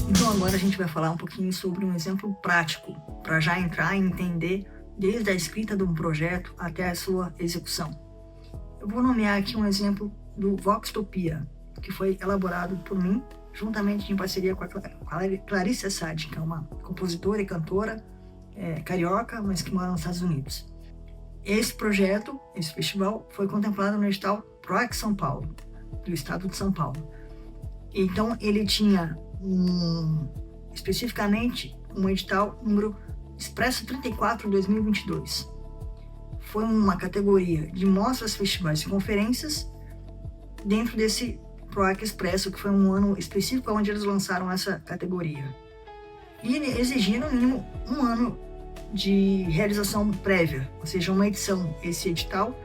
Então agora a gente vai falar um pouquinho sobre um exemplo prático, para já entrar e entender desde a escrita de um projeto até a sua execução. Eu vou nomear aqui um exemplo do Voxtopia, que foi elaborado por mim, juntamente em parceria com a Clarice Assad, que é uma compositora e cantora carioca, mas que mora nos Estados Unidos. Esse projeto, esse festival, foi contemplado no edital PROAC São Paulo, do estado de São Paulo. Então ele tinha especificamente um edital número Expresso 34/2022. Foi uma categoria de mostras, festivais e conferências dentro desse PROAC Expresso, que foi um ano específico onde eles lançaram essa categoria. E exigia no mínimo um ano de realização prévia, ou seja, uma edição. Esse edital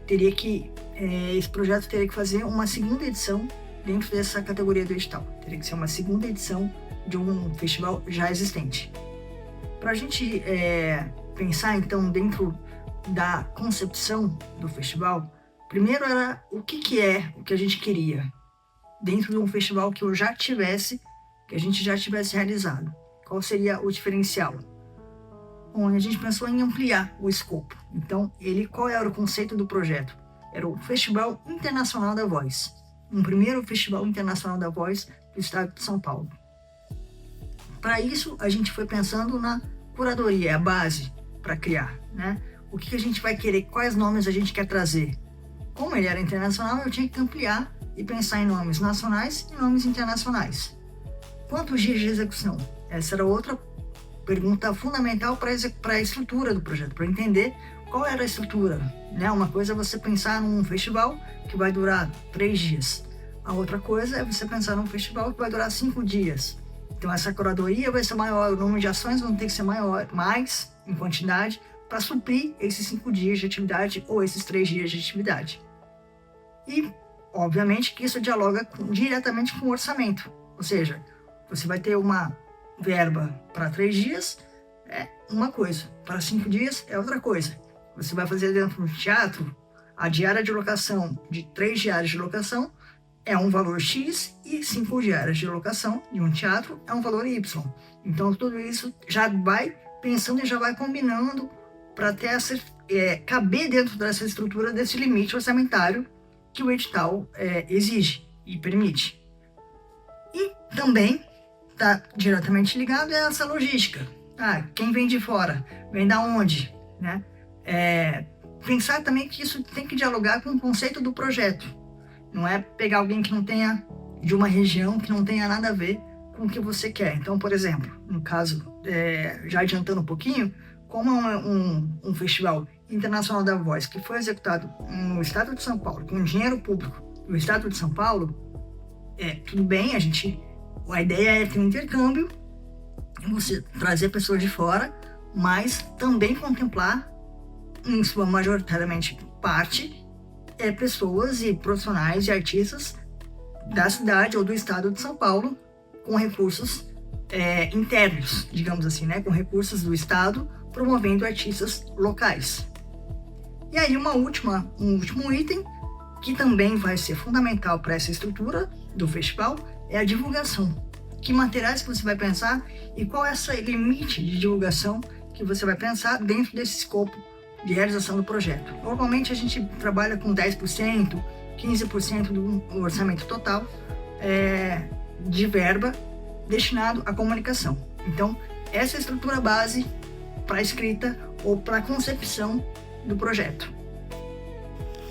esse projeto teria que fazer uma segunda edição dentro dessa categoria do edital. Teria que ser uma segunda edição de um festival já existente. Para a gente pensar, então, dentro da concepção do festival, primeiro era o que a gente queria dentro de um festival que a gente já tivesse realizado. Qual seria o diferencial? Bom, a gente pensou em ampliar o escopo. Então, qual era o conceito do projeto? Era o Festival Internacional da Voz. Um primeiro Festival Internacional da Voz do estado de São Paulo. Para isso, a gente foi pensando na curadoria, a base para criar, né? O que a gente vai querer, quais nomes a gente quer trazer. Como ele era internacional, eu tinha que ampliar e pensar em nomes nacionais e nomes internacionais. Quantos dias de execução? Essa era outra pergunta fundamental para a estrutura do projeto, para entender qual era a estrutura, né? Uma coisa é você pensar num festival que vai durar 3 dias. A outra coisa é você pensar num festival que vai durar 5 dias. Então essa curadoria vai ser maior, o número de ações vão ter que ser mais em quantidade, para suprir esses 5 dias de atividade ou esses 3 dias de atividade. E, obviamente, que isso dialoga diretamente com o orçamento. Ou seja, você vai ter uma verba para 3 dias, é uma coisa. Para 5 dias, é outra coisa. Você vai fazer dentro do teatro, a diária de locação de 3 diárias de locação é um valor X e 5 diárias de locação de um teatro é um valor Y. Então, tudo isso já vai pensando e já vai combinando para até caber dentro dessa estrutura, desse limite orçamentário que o edital exige e permite. E também está diretamente ligado a essa logística. Quem vem de fora? Vem da onde? Né? Pensar também que isso tem que dialogar com o conceito do projeto. Não é pegar alguém que não tenha, de uma região, que não tenha nada a ver com o que você quer. Então, por exemplo, no caso, já adiantando um pouquinho, como é um festival internacional da voz que foi executado no estado de São Paulo, com dinheiro público do estado de São Paulo, tudo bem, a ideia é ter um intercâmbio, você trazer pessoas de fora, mas também contemplar, em sua majoritariamente parte, pessoas e profissionais e artistas da cidade ou do estado de São Paulo com recursos internos, digamos assim, né? Com recursos do estado, promovendo artistas locais. E aí um último item, que também vai ser fundamental para essa estrutura do festival, é a divulgação. Que materiais que você vai pensar e qual é esse limite de divulgação que você vai pensar dentro desse escopo de realização do projeto. Normalmente a gente trabalha com 10%, 15% do orçamento total de verba destinado à comunicação. Então, essa é a estrutura base para a escrita ou para a concepção do projeto.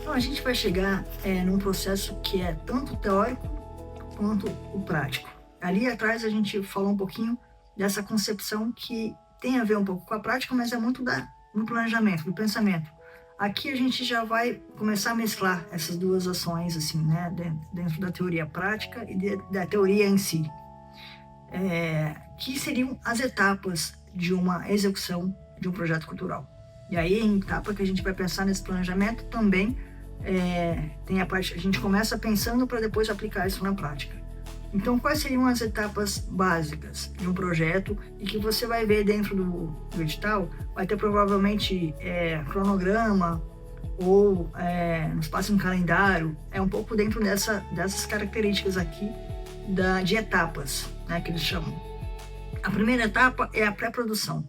Então, a gente vai chegar num processo que é tanto teórico quanto o prático. Ali atrás a gente falou um pouquinho dessa concepção que tem a ver um pouco com a prática, mas é muito no planejamento, do pensamento. Aqui a gente já vai começar a mesclar essas duas ações, assim, né, dentro da teoria prática e da teoria em si, que seriam as etapas de uma execução de um projeto cultural. E aí, em etapa que a gente vai pensar nesse planejamento, também tem a parte, a gente começa pensando para depois aplicar isso na prática. Então, quais seriam as etapas básicas de um projeto e que você vai ver dentro do edital? Vai ter provavelmente cronograma ou no espaço um calendário. É um pouco dentro dessas características aqui de etapas, né, que eles chamam. A primeira etapa é a pré-produção,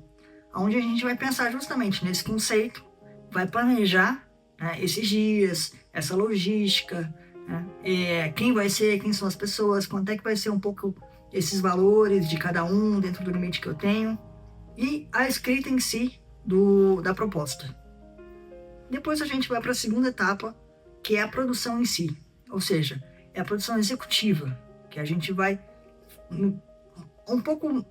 onde a gente vai pensar justamente nesse conceito, vai planejar, né, esses dias, essa logística, né, quem vai ser, quem são as pessoas, quanto é que vai ser um pouco esses valores de cada um dentro do limite que eu tenho, e a escrita em si da proposta. Depois a gente vai para a segunda etapa, que é a produção em si, ou seja, é a produção executiva, que a gente vai um pouco,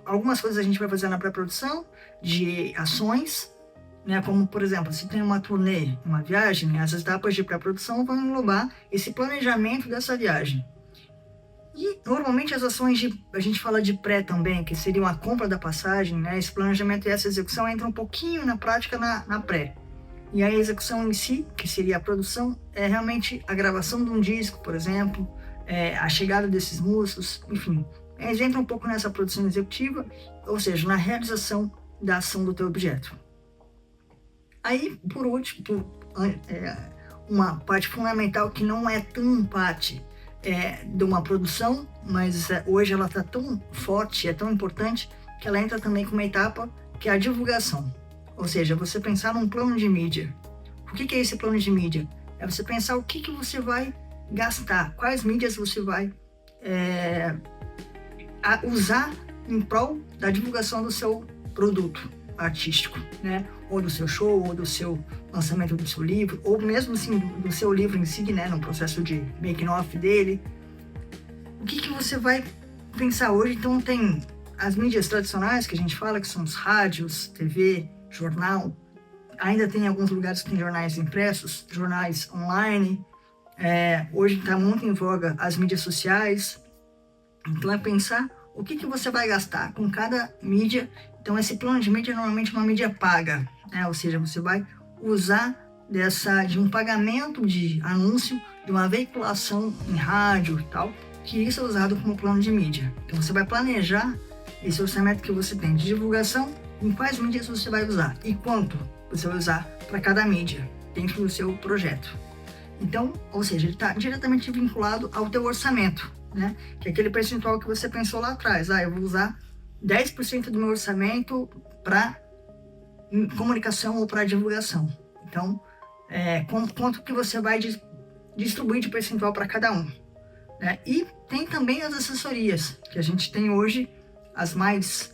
algumas coisas a gente vai fazer na pré-produção, de ações, né, como por exemplo, se tem uma turnê, uma viagem, as etapas de pré-produção vão englobar esse planejamento dessa viagem. E normalmente as ações a gente fala de pré também, que seriam a compra da passagem, né, esse planejamento e essa execução entram um pouquinho na prática na pré. E a execução em si, que seria a produção, é realmente a gravação de um disco, por exemplo, a chegada desses músicos, enfim. Eles entram um pouco nessa produção executiva, ou seja, na realização da ação do teu objeto. Aí, por último, uma parte fundamental que não é tão parte de uma produção, mas hoje ela está tão forte, é tão importante, que ela entra também com uma etapa que é a divulgação. Ou seja, você pensar num plano de mídia. O que é esse plano de mídia? É você pensar o que você vai gastar, quais mídias você vai usar em prol da divulgação do seu produto artístico, né? Ou do seu show, ou do seu lançamento do seu livro, ou mesmo assim do seu livro em si, né? No processo de making off dele. O que você vai pensar hoje? Então tem as mídias tradicionais que a gente fala, que são os rádios, TV, jornal. Ainda tem alguns lugares que tem jornais impressos, jornais online. Hoje está muito em voga as mídias sociais. Então é pensar o que você vai gastar com cada mídia. Então esse plano de mídia é normalmente uma mídia paga, né? Ou seja, você vai usar de um pagamento de anúncio, de uma veiculação em rádio e tal, que isso é usado como plano de mídia. Então você vai planejar esse orçamento que você tem de divulgação, em quais mídias você vai usar e quanto você vai usar para cada mídia dentro do seu projeto. Então, ou seja, ele está diretamente vinculado ao teu orçamento, né? Que é aquele percentual que você pensou lá atrás. Eu vou usar 10% do meu orçamento para comunicação ou para divulgação. Então, quanto que você vai distribuir de percentual para cada um, né? E tem também as assessorias, que a gente tem hoje, as mais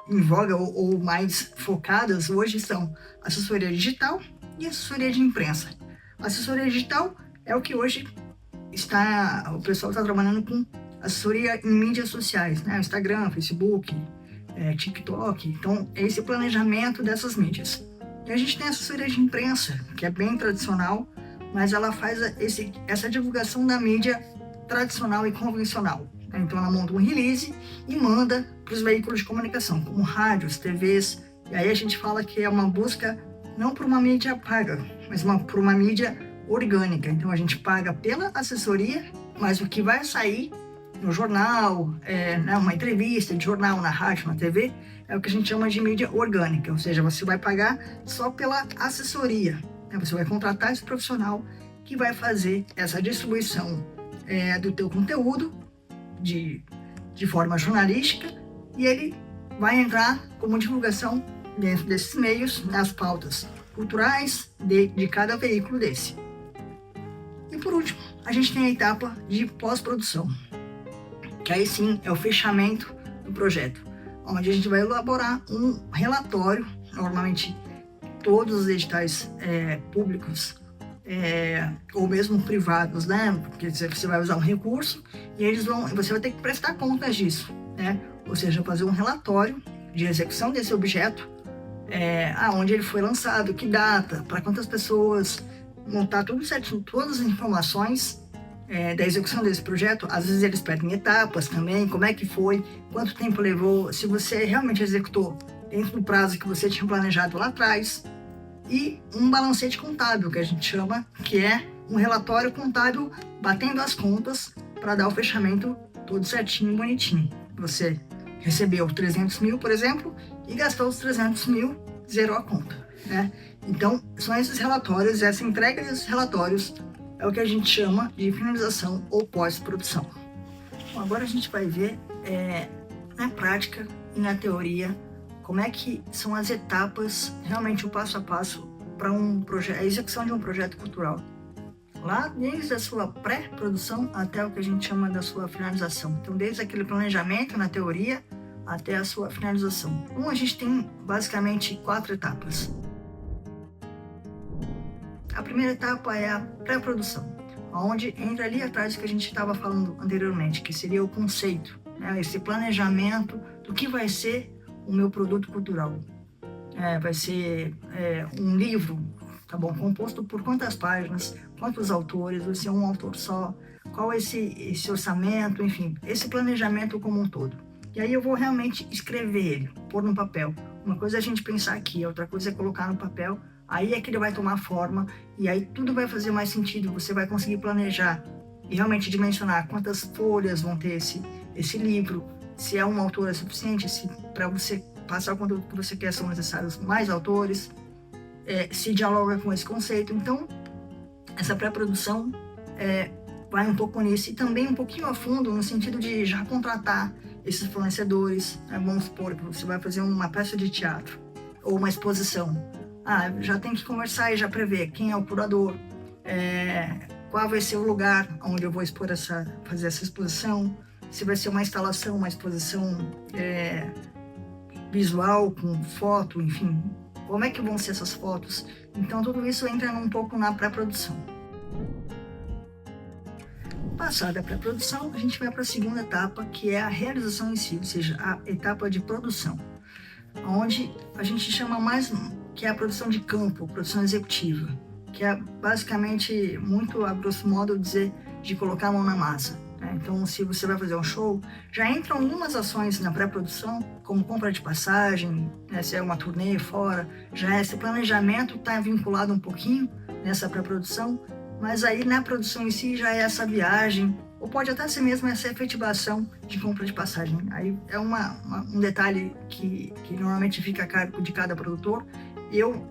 em voga ou mais focadas hoje são assessoria digital e assessoria de imprensa. A assessoria digital é o que hoje o pessoal está trabalhando com assessoria em mídias sociais, né? Instagram, Facebook, TikTok. Então, é esse planejamento dessas mídias. E a gente tem a assessoria de imprensa, que é bem tradicional, mas ela faz essa divulgação da mídia tradicional e convencional. Então, ela monta um release e manda para os veículos de comunicação, como rádios, TVs. E aí a gente fala que é uma busca não por uma mídia paga, mas por uma mídia orgânica. Então, a gente paga pela assessoria, mas o que vai sair no jornal, uma entrevista de jornal, na rádio, na TV, é o que a gente chama de mídia orgânica, ou seja, você vai pagar só pela assessoria, né? Você vai contratar esse profissional que vai fazer essa distribuição do teu conteúdo de forma jornalística, e ele vai entrar como divulgação dentro desses meios, nas pautas culturais de cada veículo desse. E por último, a gente tem a etapa de pós-produção, que aí sim é o fechamento do projeto, onde a gente vai elaborar um relatório. Normalmente todos os editais públicos ou mesmo privados, né? Porque você vai usar um recurso e você vai ter que prestar contas disso, né? Ou seja, fazer um relatório de execução desse objeto, aonde ele foi lançado, que data, para quantas pessoas, montar tudo certinho, todas as informações da execução desse projeto. Às vezes eles pedem etapas também, como é que foi, quanto tempo levou, se você realmente executou dentro do prazo que você tinha planejado lá atrás, e um balancete contábil, que a gente chama, que é um relatório contábil batendo as contas para dar o fechamento todo certinho, bonitinho. Você recebeu 300 mil, por exemplo, e gastou os 300 mil, zerou a conta, né? Então, são esses relatórios, essa entrega desses relatórios é o que a gente chama de finalização ou pós-produção. Bom, agora a gente vai ver na prática e na teoria como é que são as etapas, realmente o passo a passo para a execução de um projeto cultural. Lá desde a sua pré-produção até o que a gente chama da sua finalização. Então, desde aquele planejamento na teoria até a sua finalização. Então, a gente tem basicamente 4 etapas. A primeira etapa é a pré-produção, onde entra ali atrás do que a gente estava falando anteriormente, que seria o conceito, né? Esse planejamento do que vai ser o meu produto cultural. Vai ser um livro, tá bom, composto por quantas páginas, quantos autores, vai ser um autor só, qual é esse orçamento, enfim, esse planejamento como um todo. E aí eu vou realmente escrever ele, pôr no papel. Uma coisa é a gente pensar aqui, outra coisa é colocar no papel, aí é que ele vai tomar forma e aí tudo vai fazer mais sentido, você vai conseguir planejar e realmente dimensionar quantas folhas vão ter esse livro, se é uma autora suficiente, se para você passar o conteúdo que você quer são necessários mais autores, se dialoga com esse conceito. Então, essa pré-produção vai um pouco nisso e também um pouquinho a fundo no sentido de já contratar esses fornecedores. Vamos supor que você vai fazer uma peça de teatro ou uma exposição. Já tem que conversar e já prever quem é o curador, qual vai ser o lugar onde eu vou fazer essa exposição, se vai ser uma instalação, uma exposição visual, com foto, enfim, como é que vão ser essas fotos. Então tudo isso entra um pouco na pré-produção. Passada a pré-produção, a gente vai para a segunda etapa, que é a realização em si, ou seja, a etapa de produção, onde a gente chama mais, que é a produção de campo, produção executiva, que é basicamente, muito a grosso modo, dizer de colocar a mão na massa. Então, se você vai fazer um show, já entram algumas ações na pré-produção, como compra de passagem, se é uma turnê fora, já esse planejamento está vinculado um pouquinho nessa pré-produção, mas aí na produção em si já é essa viagem, ou pode até ser mesmo essa efetivação de compra de passagem. Aí é um detalhe que normalmente fica a cargo de cada produtor. Eu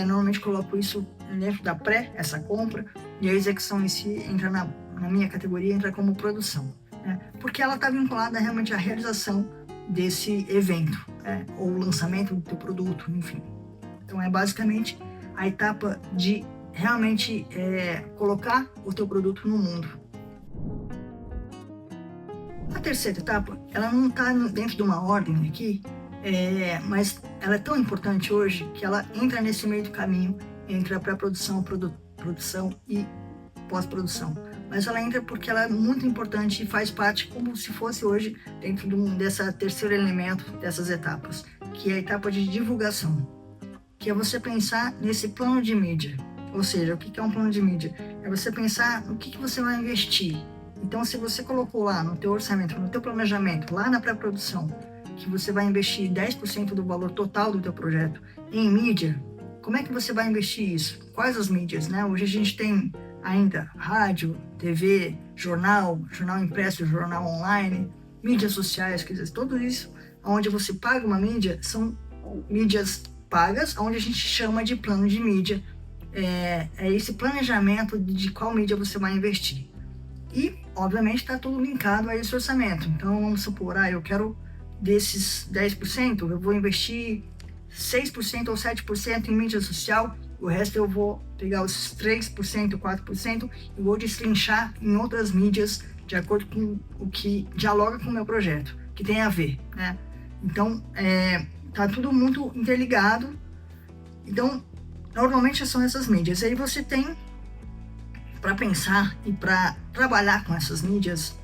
normalmente coloco isso dentro da essa compra, e a execução em si entra na minha categoria, entra como produção, porque ela está vinculada realmente à realização desse evento, ou o lançamento do teu produto, enfim. Então é basicamente a etapa de realmente colocar o teu produto no mundo. A terceira etapa, ela não está dentro de uma ordem aqui, mas ela é tão importante hoje que ela entra nesse meio do caminho entre a pré-produção, produção e pós-produção. Mas ela entra porque ela é muito importante e faz parte como se fosse hoje dentro desse terceiro elemento dessas etapas, que é a etapa de divulgação, que é você pensar nesse plano de mídia. Ou seja, o que é um plano de mídia? É você pensar no que você vai investir. Então, se você colocou lá no teu orçamento, no teu planejamento, lá na pré-produção, que você vai investir 10% do valor total do teu projeto em mídia, como é que você vai investir isso? Quais as mídias, né? Hoje a gente tem ainda rádio, TV, jornal impresso, jornal online, mídias sociais, quer dizer, tudo isso onde você paga uma mídia, são mídias pagas, onde a gente chama de plano de mídia. É esse planejamento de qual mídia você vai investir. E, obviamente, está tudo linkado a esse orçamento. Então, vamos supor, eu quero desses 10%, eu vou investir 6% ou 7% em mídia social, o resto eu vou pegar os 3%, 4% e vou destrinchar em outras mídias de acordo com o que dialoga com o meu projeto, que tem a ver, né? Então, tá tudo muito interligado. Então, normalmente são essas mídias. Aí você tem, para pensar e para trabalhar com essas mídias,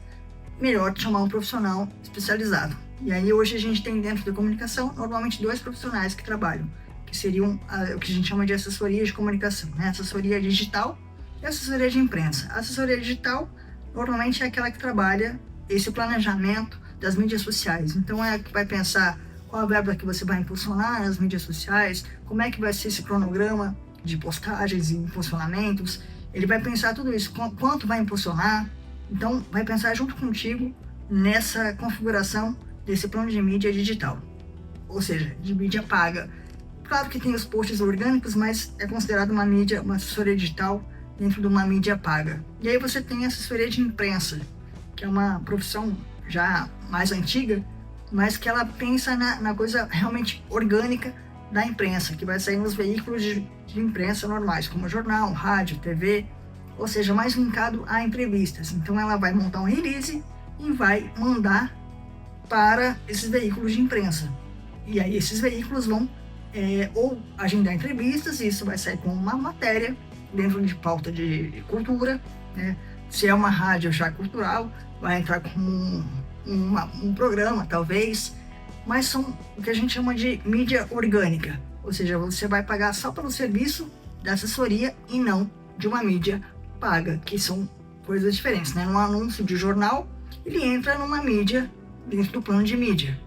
melhor chamar um profissional especializado. E aí hoje a gente tem dentro da comunicação, normalmente 2 profissionais que trabalham, que seriam o que a gente chama de assessoria de comunicação, né? Assessoria digital e assessoria de imprensa. A assessoria digital, normalmente, é aquela que trabalha esse planejamento das mídias sociais. Então, é a que vai pensar qual a verba que você vai impulsionar nas mídias sociais, como é que vai ser esse cronograma de postagens e impulsionamentos. Ele vai pensar tudo isso, quanto vai impulsionar. Então, vai pensar junto contigo nessa configuração desse plano de mídia digital, ou seja, de mídia paga. Claro que tem os posts orgânicos, mas é considerado uma mídia, uma assessoria digital dentro de uma mídia paga. E aí você tem assessoria de imprensa, que é uma profissão já mais antiga, mas que ela pensa na coisa realmente orgânica da imprensa, que vai sair nos veículos de imprensa normais, como jornal, rádio, TV, ou seja, mais linkado a entrevistas. Então ela vai montar um release e vai mandar para esses veículos de imprensa. E aí esses veículos vão ou agendar entrevistas, e isso vai sair com uma matéria dentro de pauta de cultura, né? Se é uma rádio já cultural, vai entrar com um programa, talvez, mas são o que a gente chama de mídia orgânica, ou seja, você vai pagar só pelo serviço da assessoria e não de uma mídia paga, que são coisas diferentes, né? Um anúncio de jornal, ele entra numa mídia dentro do plano de mídia,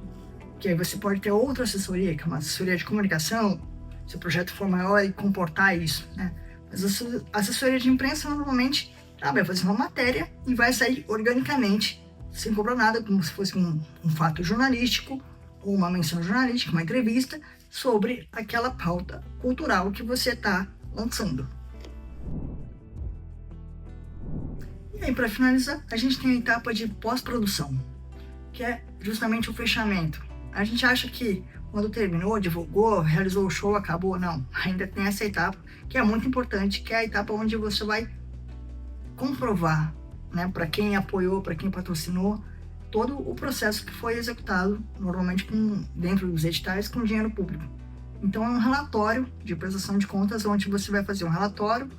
que aí você pode ter outra assessoria, que é uma assessoria de comunicação, se o projeto for maior e comportar isso, né? Mas a assessoria de imprensa normalmente vai fazer uma matéria e vai sair organicamente, sem cobrar nada, como se fosse um fato jornalístico ou uma menção jornalística, uma entrevista sobre aquela pauta cultural que você está lançando. E aí, para finalizar, a gente tem a etapa de pós-produção, que é justamente o fechamento. A gente acha que quando terminou, divulgou, realizou o show, acabou. Não, ainda tem essa etapa que é muito importante, que é a etapa onde você vai comprovar, né, para quem apoiou, para quem patrocinou, todo o processo que foi executado, normalmente dentro dos editais, com dinheiro público. Então é um relatório de prestação de contas, onde você vai fazer um relatório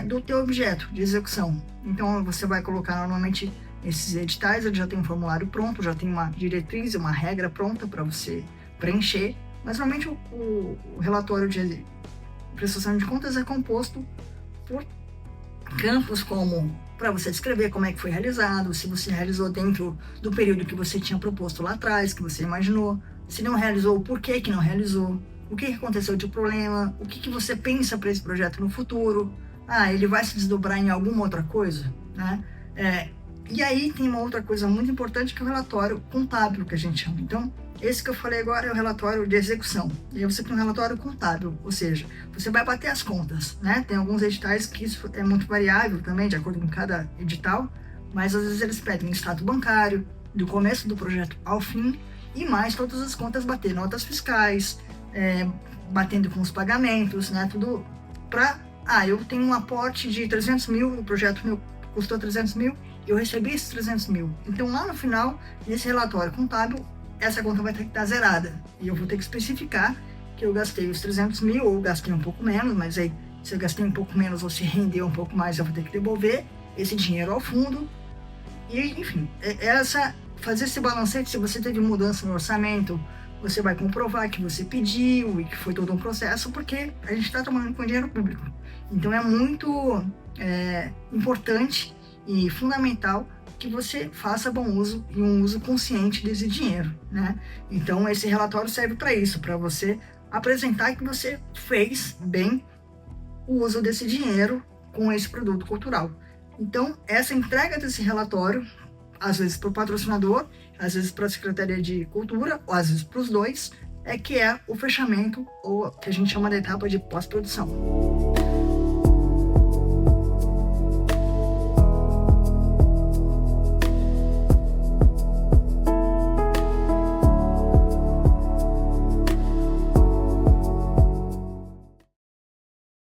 do teu objeto de execução. Então você vai colocar normalmente esses editais, ele já tem um formulário pronto, já tem uma diretriz, uma regra pronta para você preencher, mas normalmente o relatório de prestação de contas é composto por campos como para você descrever como é que foi realizado, se você realizou dentro do período que você tinha proposto lá atrás, que você imaginou, se não realizou, por que não realizou, o que aconteceu de problema, o que você pensa para esse projeto no futuro, ele vai se desdobrar em alguma outra coisa, né? E aí tem uma outra coisa muito importante, que é o relatório contábil, que a gente chama. Então, esse que eu falei agora é o relatório de execução. E aí você tem um relatório contábil, ou seja, você vai bater as contas, né? Tem alguns editais que isso é muito variável também, de acordo com cada edital, mas às vezes eles pedem extrato bancário, do começo do projeto ao fim, e mais todas as contas, bater notas fiscais, batendo com os pagamentos, né? Tudo para... eu tenho um aporte de 300 mil, o projeto meu custou 300 mil, eu recebi esses 300 mil. Então lá no final, nesse relatório contábil, essa conta vai ter que estar zerada. E eu vou ter que especificar que eu gastei os 300 mil, ou gastei um pouco menos, mas aí se eu gastei um pouco menos ou se rendeu um pouco mais, eu vou ter que devolver esse dinheiro ao fundo. E enfim, fazer esse balanceio, se você teve mudança no orçamento, você vai comprovar que você pediu e que foi todo um processo, porque a gente está trabalhando com dinheiro público. Então é muito importante e fundamental que você faça bom uso e um uso consciente desse dinheiro, né? Então esse relatório serve para isso, para você apresentar que você fez bem o uso desse dinheiro com esse produto cultural. Então essa entrega desse relatório, às vezes para o patrocinador, às vezes para a Secretaria de Cultura, ou às vezes para os dois, que é o fechamento, ou que a gente chama da etapa de pós-produção.